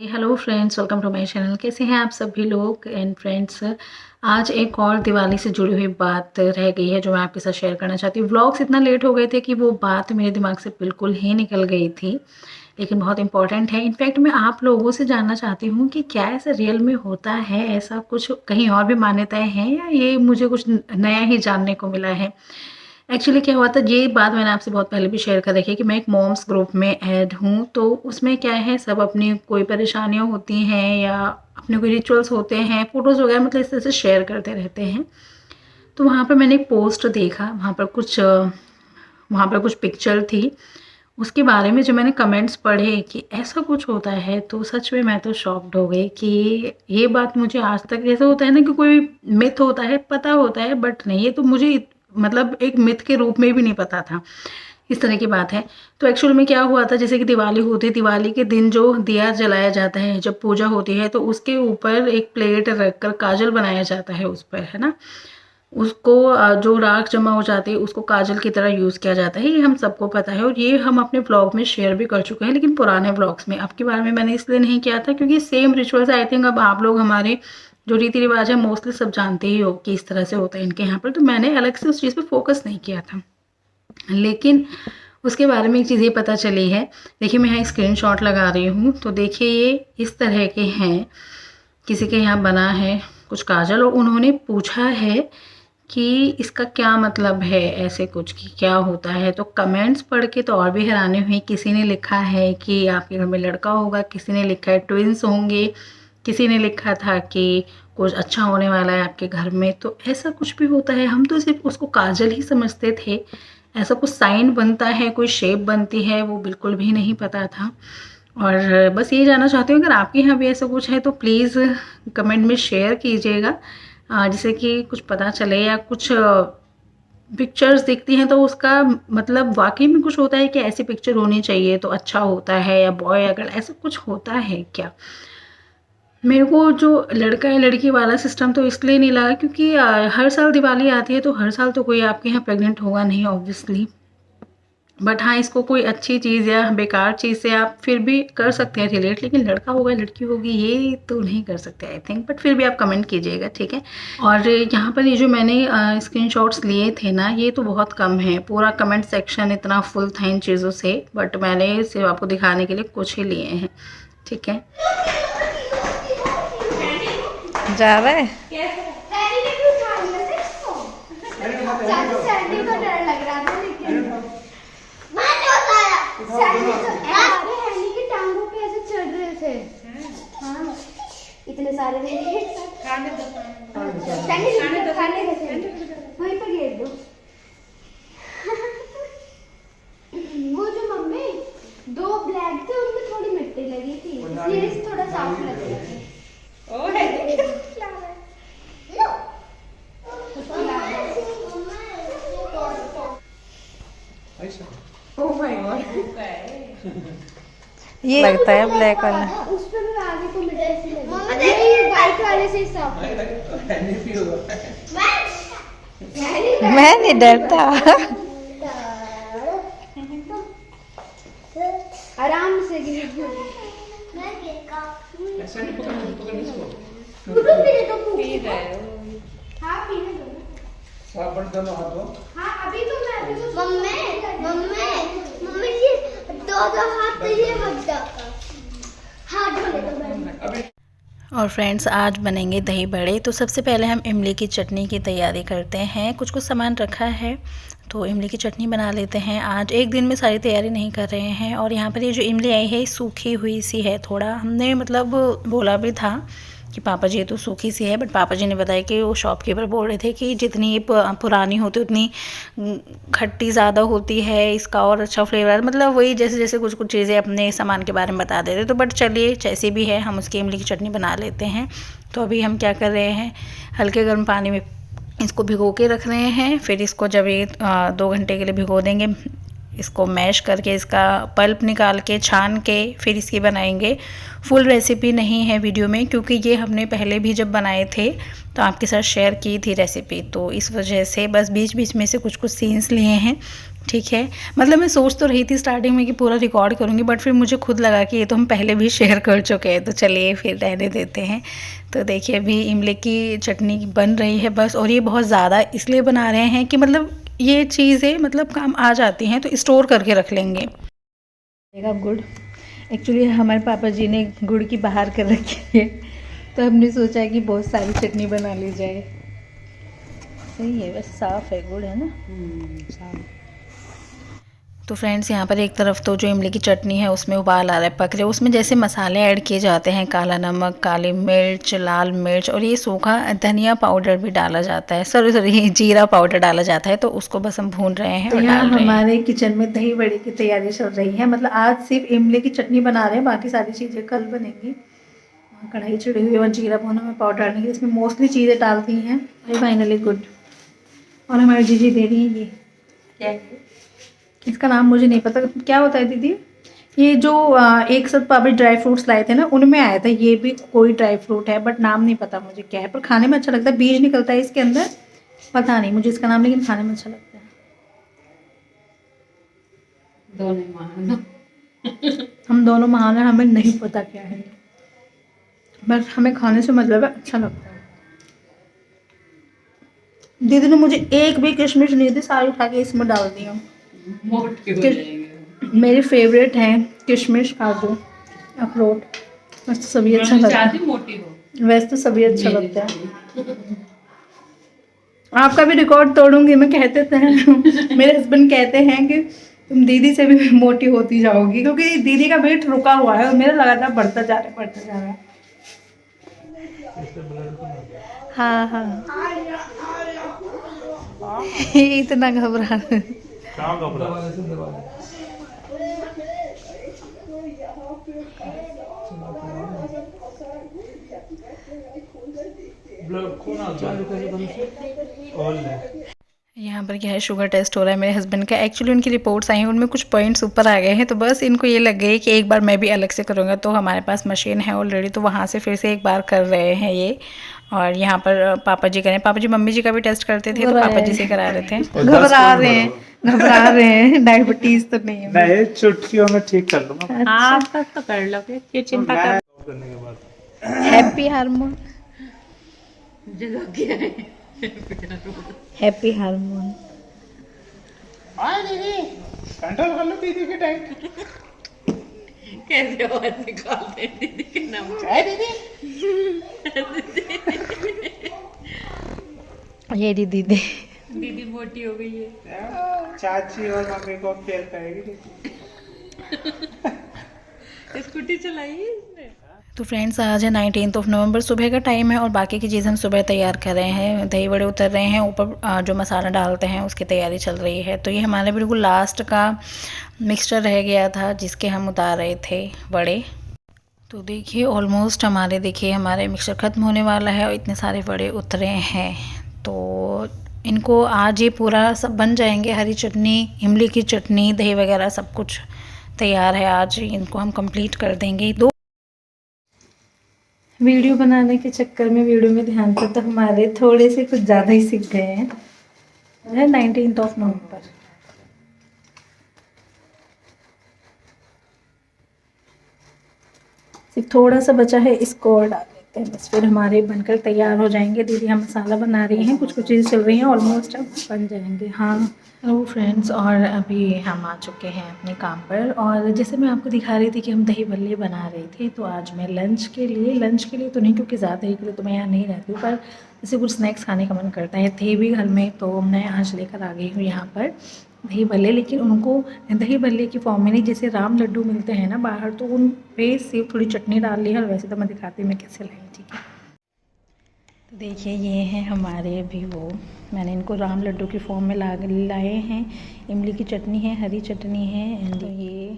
Hello friends, welcome to my channel. कैसे हैं आप सभी लोग एंड फ्रेंड्स। आज एक और दिवाली से जुड़ी हुई बात रह गई है जो मैं आपके साथ शेयर करना चाहती हूँ। व्लॉग्स इतना लेट हो गए थे कि वो बात मेरे दिमाग से बिल्कुल ही निकल गई थी, लेकिन बहुत इंपॉर्टेंट है। इनफैक्ट मैं आप लोगों से जानना चाहती हूँ कि क्या ऐसा रियल में होता है, ऐसा कुछ कहीं और भी मान्यताएं हैं या ये मुझे कुछ नया ही जानने को मिला है। एक्चुअली क्या हुआ था, ये बात मैंने आपसे बहुत पहले भी शेयर कर रखी है कि मैं एक मॉम्स ग्रुप में ऐड हूँ। तो उसमें क्या है, सब अपनी कोई परेशानियाँ होती हैं या अपने कोई रिचुअल्स होते हैं, फ़ोटोज़ वगैरह मतलब इस तरह से शेयर करते रहते हैं। तो वहाँ पर मैंने एक पोस्ट देखा, वहाँ पर कुछ पिक्चर थी। उसके बारे में जब मैंने कमेंट्स पढ़े कि ऐसा कुछ होता है, तो सच में मैं तो शॉक्ड हो गई कि ये बात मुझे आज तक, जैसे होता है ना कि कोई मिथ होता है, पता होता है, बट नहीं, ये तो मुझे मतलब एक मिथ के रूप में भी नहीं पता था। इस तरह की बात है। तो एक्चुअल में क्या हुआ था, जैसे कि दिवाली होती है, दिवाली के दिन जो दिया जलाया जाता है, जब पूजा होती है, तो उसके ऊपर एक प्लेट रखकर काजल बनाया जाता है उस पर, है ना। उसको जो राख जमा हो जाती है उसको काजल की तरह यूज़ किया जाता है, ये हम सबको पता है और ये हम अपने ब्लॉग में शेयर भी कर चुके हैं, लेकिन पुराने ब्लॉग्स में। अब के बारे में मैंने इसलिए नहीं किया था क्योंकि सेम रिचुअल्स आई थिंक अब आप लोग हमारे जो रीति रिवाज है मोस्टली सब जानते ही हो कि इस तरह से होता है इनके यहाँ पर। तो मैंने अलग से उस चीज़ पर फोकस नहीं किया था, लेकिन उसके बारे में एक चीज़ ये पता चली है। देखिए मैं यहाँ स्क्रीनशॉट लगा रही हूँ, तो देखिए ये इस तरह के हैं। किसी के यहाँ बना है कुछ काजल और उन्होंने पूछा है कि इसका क्या मतलब है, ऐसे कुछ कि क्या होता है। तो कमेंट्स पढ़ के तो और भी हैरानी हुई। किसी ने लिखा है कि आपके घर में लड़का होगा, किसी ने लिखा है ट्विंस होंगे, किसी ने लिखा था कि कुछ अच्छा होने वाला है आपके घर में। तो ऐसा कुछ भी होता है। हम तो सिर्फ उसको काजल ही समझते थे, ऐसा कुछ साइन बनता है, कोई शेप बनती है, वो बिल्कुल भी नहीं पता था। और बस ये जानना चाहती हूँ, अगर आपके यहाँ भी ऐसा कुछ है तो प्लीज़ कमेंट में शेयर कीजिएगा, जिससे कि कुछ पता चले, या कुछ पिक्चर्स दिखती हैं तो उसका मतलब वाकई में कुछ होता है कि ऐसी पिक्चर होनी चाहिए तो अच्छा होता है, या बॉय अगर ऐसा कुछ होता है क्या। मेरे को जो लड़का है लड़की वाला सिस्टम तो इसलिए नहीं लगा क्योंकि हर साल दिवाली आती है, तो हर साल तो कोई आपके यहाँ प्रेग्नेंट होगा नहीं ऑब्वियसली। बट हाँ, इसको कोई अच्छी चीज़ या बेकार चीज़ से आप फिर भी कर सकते हैं रिलेट, लेकिन लड़का होगा लड़की होगी ये तो नहीं कर सकते आई थिंक। बट फिर भी आप कमेंट कीजिएगा, ठीक है। और यहाँ पर ये जो मैंने स्क्रीनशॉट्स लिए थे ना, ये तो बहुत कम है, पूरा कमेंट सेक्शन इतना फुल था इन चीज़ों से, बट मैंने सिर्फ आपको दिखाने के लिए कुछ ही लिए हैं, ठीक है। जा रहा है टांगों पे ऐसे चढ़ रहे थे। हाँ, इतने सारे वहीं पर घेर दो। वो जो मम्मी दो ब्लैक थे उनमें थोड़ी मिट्टी लगी थी, इसलिए थोड़ा साफ लग रहा है। ये लगता है ब्लैक वाला। उस पे भी आगे को मिट्टी सी लगी। ये वाइट वाले से साफ मैं नहीं डरता। आराम से हाँ, अभी तो मैं मम्मी जी दो हाथ तो ये हाथ धोने दो। और फ्रेंड्स आज बनेंगे दही बड़े। तो सबसे पहले हम इमली की चटनी की तैयारी करते हैं। कुछ सामान रखा है तो इमली की चटनी बना लेते हैं। आज एक दिन में सारी तैयारी नहीं कर रहे हैं। और यहाँ पर ये जो इमली आई है सूखी हुई सी है थोड़ा, हमने मतलब बोला भी था कि पापा जी ये तो सूखी सी है, बट पापा जी ने बताया कि वो शॉपकीपर बोल रहे थे कि जितनी ये पुरानी होती उतनी खट्टी ज़्यादा होती है, इसका और अच्छा फ्लेवर, मतलब वही जैसे जैसे कुछ कुछ चीज़ें अपने सामान के बारे में बता देते। तो बट चलिए जैसे भी है हम उसकी इमली की चटनी बना लेते हैं। तो अभी हम क्या कर रहे हैं, हल्के गर्म पानी में इसको भिगो के रख रहे हैं। फिर इसको जब ये 2 घंटे के लिए भिगो देंगे, इसको मैश करके इसका पल्प निकाल के छान के फिर इसकी बनाएंगे। फुल रेसिपी नहीं है वीडियो में क्योंकि ये हमने पहले भी जब बनाए थे तो आपके साथ शेयर की थी रेसिपी, तो इस वजह से बस बीच बीच में से कुछ कुछ सीन्स लिए हैं। ठीक है। मतलब मैं सोच तो रही थी स्टार्टिंग में कि पूरा रिकॉर्ड करूँगी, बट फिर मुझे खुद लगा कि ये तो हम पहले भी शेयर कर चुके हैं, तो चलिए फिर रहने देते हैं। तो देखिए अभी इमली की चटनी बन रही है बस, और ये बहुत ज़्यादा इसलिए बना रहे हैं कि मतलब ये चीज़ें मतलब काम आ जाती हैं तो स्टोर करके रख लेंगे। गुड़ एक्चुअली हमारे पापा जी ने गुड़ की बाहर कर रखी है, तो हमने सोचा है कि बहुत सारी चटनी बना ली जाए। सही है, बस साफ़ है गुड़, है ना। तो फ्रेंड्स यहाँ पर एक तरफ तो जो इमली की चटनी है उसमें उबाल आ रहा है, पक रहे, उसमें जैसे मसाले ऐड किए जाते हैं, काला नमक, काली मिर्च, लाल मिर्च, और ये सूखा धनिया पाउडर भी डाला जाता है, सॉरी जीरा पाउडर डाला जाता है। तो उसको बस हम भून रहे हैं। तो यहाँ हमारे किचन में दही बड़े की तैयारी चल रही है। मतलब आज सिर्फ इमली की चटनी बना रहे हैं, बाकी सारी चीज़ें कल बनेंगी। कढ़ाई चढ़ी हुई है और जीरा भुना में पाउडर डालने के, इसमें मोस्टली चीज़ें डालती हैं। Finally good. और हमारी जीजी दे रही है ये क्या है? इसका नाम मुझे नहीं पता क्या होता है दीदी। ये जो एक साथ पापा ड्राई फ्रूट्स लाए थे ना, उनमें आया था, ये भी कोई ड्राई फ्रूट है, बट नाम नहीं पता मुझे क्या है, पर खाने में अच्छा लगता है। बीज निकलता है इसके अंदर, पता नहीं मुझे इसका नाम, लेकिन खाने में अच्छा लगता है। हम दोनों महान हैं, हमें नहीं पता क्या है, बस हमें खाने से मतलब है, अच्छा लगता है। दीदी ने मुझे एक भी किशमिश नहीं दी, सारी उठा के इसमें डाल दी हूँ। मेरी फेवरेट है किशमिश, काजू, अखरोट, वैसे तो सभी अच्छा लगता है। वैसे तो सभी अच्छा लगता है। आपका भी रिकॉर्ड तोड़ूंगी मैं, कहते थे मेरे हस्बैंड कहते हैं कि तुम दीदी से भी मोटी होती जाओगी, क्योंकि दीदी का वेट रुका हुआ है और मेरा लगातार बढ़ता जा रहा है, बढ़ता जा रहा है। हाँ हाँ इतना घबरा यहाँ पर क्या है, शुगर टेस्ट हो रहा है मेरे हस्बैंड का। एक्चुअली उनकी रिपोर्ट्स आई हैं, उनमें कुछ पॉइंट्स ऊपर आ गए हैं, तो बस इनको ये लग गई कि एक बार मैं भी अलग से करूँगा। तो हमारे पास मशीन है ऑलरेडी, तो वहाँ से फिर से एक बार कर रहे हैं ये। और यहाँ पर पापा जी करें, पापा जी मम्मी जी का भी टेस्ट करते थे, तो पापा जी से करा रहे थे। घबरा रहे हैं डायबिटीज तो नहीं है। नहीं, चुटकियों में ठीक कर लूंगा। हाँ तब तो कर लोगे, क्यों चिंता कर। करने के बाद happy hormone, happy hormone. Control कर लो दीदी के टाइम। कैसे आवाज निकालते हैं दीदी के नाम चाय दीदी। ये दीदी दीदी मोटी हो गई है, चाची और मम्मी को केयर करेगी। स्कूटी चलाई है इसने। तो फ्रेंड्स आज है 19 नवंबर, सुबह का टाइम है और बाकी की चीज़ हम सुबह तैयार कर रहे हैं। दही बड़े उतर रहे हैं, ऊपर जो मसाला डालते हैं उसकी तैयारी चल रही है। तो ये हमारे बिल्कुल लास्ट का मिक्सचर रह गया था जिसके हम उतार रहे थे बड़े। तो देखिए ऑलमोस्ट हमारे मिक्सचर ख़त्म होने वाला है और इतने सारे बड़े उतरे हैं। तो इनको आज ये पूरा सब बन जाएंगे। हरी चटनी, इमली की चटनी, दही वगैरह सब कुछ तैयार है। आज इनको हम कंप्लीट कर देंगे। दो वीडियो बनाने के चक्कर में वीडियो में ध्यान से तो हमारे थोड़े से कुछ ज़्यादा ही सीख गए हैं। 19 नवंबर। सिर्फ थोड़ा सा बचा है, इसको और डाल देते हैं बस, फिर हमारे बनकर तैयार हो जाएंगे। दीदी हम मसाला बना रही हैं, कुछ कुछ चीज़ें चल रही हैं, ऑलमोस्ट अब बन जाएंगे। हाँ हेलो फ्रेंड्स, और अभी हम आ चुके हैं अपने काम पर। और जैसे मैं आपको दिखा रही थी कि हम दही भल्ले बना रहे थे, तो आज मैं लंच के लिए तो नहीं, क्योंकि ज़्यादा ही के लिए तो मैं यहाँ नहीं रहती हूँ, पर जैसे कुछ स्नैक्स खाने का मन करता है, थे भी घर में, तो मैं आज लेकर आ गई हूँ यहाँ पर दही भल्ले। लेकिन उनको दही भल्ले की फॉर्म में नहीं, जैसे राम लड्डू मिलते हैं ना बाहर, तो उन पे सिर्फ थोड़ी चटनी डाल ली है। और वैसे तो मैं दिखाती हूँ मैं कैसे लाई, ठीक है। तो देखिए ये हैं हमारे भी वो, मैंने इनको राम लड्डू की फॉर्म में लाए हैं। इमली की चटनी है, हरी चटनी है, एंड ये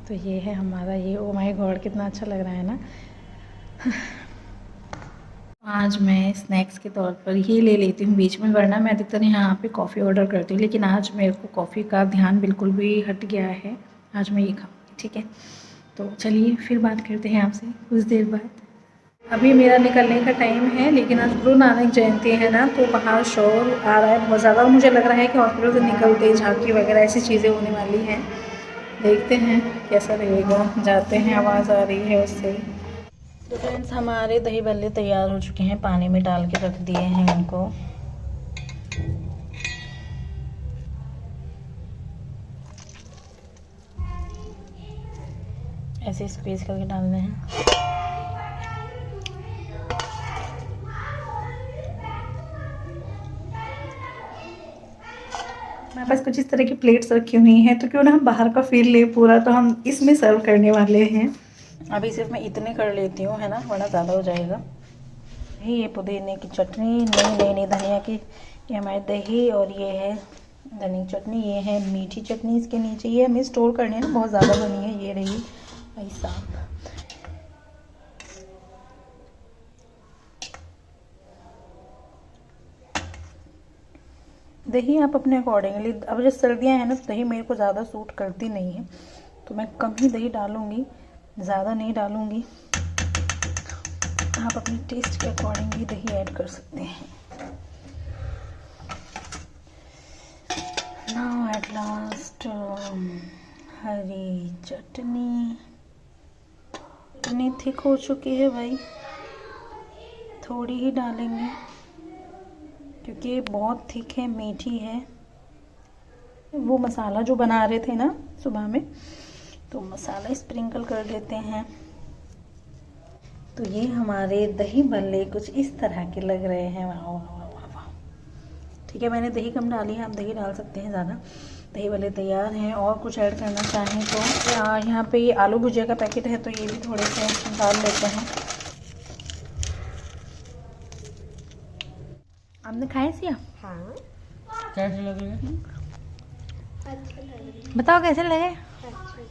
तो ये है हमारा ये। ओ माय गॉड कितना अच्छा लग रहा है ना। आज मैं स्नैक्स के तौर पर ये ले लेती हूँ बीच में, वरना मैं अधिकतर यहाँ पे कॉफ़ी ऑर्डर करती हूँ, लेकिन आज मेरे को कॉफ़ी का ध्यान बिल्कुल भी हट गया है। आज मैं ये खाऊँगी, ठीक है। तो चलिए फिर बात करते हैं आपसे कुछ देर बाद। अभी मेरा निकलने का टाइम है, लेकिन आज गुरु नानक जयंती है ना, तो बाहर शोर आ रहा है बहुत ज़्यादा और मुझे लग रहा है कि हॉस्पिटल से निकलते झांकी वगैरह ऐसी चीज़ें होने वाली हैं। देखते हैं कैसा रहेगा, जाते हैं, आवाज़ आ रही है उससे। तो फ्रेंड्स, हमारे दही बल्ले तैयार हो चुके हैं, पानी में डाल के रख दिए हैं इनको। ऐसे स्क्वीज करके डालने हैं। हमारे पास कुछ इस तरह की प्लेट्स रखी हुई हैं, तो क्यों ना हम बाहर का फील ले पूरा, तो हम इसमें सर्व करने वाले हैं। अभी सिर्फ मैं इतने कर लेती हूँ, है ना, वरना ज़्यादा हो जाएगा। ये पुदीने की चटनी, नहीं धनिया की, ये हमारे दही, और ये है धनिया की चटनी, ये है मीठी चटनी इसके नीचे। ये हमें स्टोर करनी है ना, बहुत ज़्यादा बनी है। ये रही भाई साहब, दही आप अपने अकॉर्डिंगली, अब जब सर्दियाँ हैं ना, तो दही मेरे को ज़्यादा सूट करती नहीं है, तो मैं कम ही दही डालूँगी, ज़्यादा नहीं डालूँगी। आप अपने टेस्ट के अकॉर्डिंगली दही ऐड कर सकते हैं। Now at last Hari chutney. Chutney thick हो चुकी है भाई, थोड़ी ही डालेंगे क्योंकि ये बहुत थिक है, मीठी है। वो मसाला जो बना रहे थे ना सुबह में, तो मसाला स्प्रिंकल कर देते हैं। तो ये हमारे दही बल्ले कुछ इस तरह के लग रहे हैं। वाह वाह वाह वाह। ठीक है, मैंने दही कम डाली है, आप दही डाल सकते हैं ज़्यादा। दही बल्ले तैयार हैं। और कुछ ऐड करना चाहें तो यहाँ पे ये आलू भुजिया का पैकेट है, तो ये भी थोड़े से डाल लेते हैं। आपने खाए सिया? हाँ, कैसे लगे? अच्छा लग रहा है। बताओ कैसे लगे? अच्छा।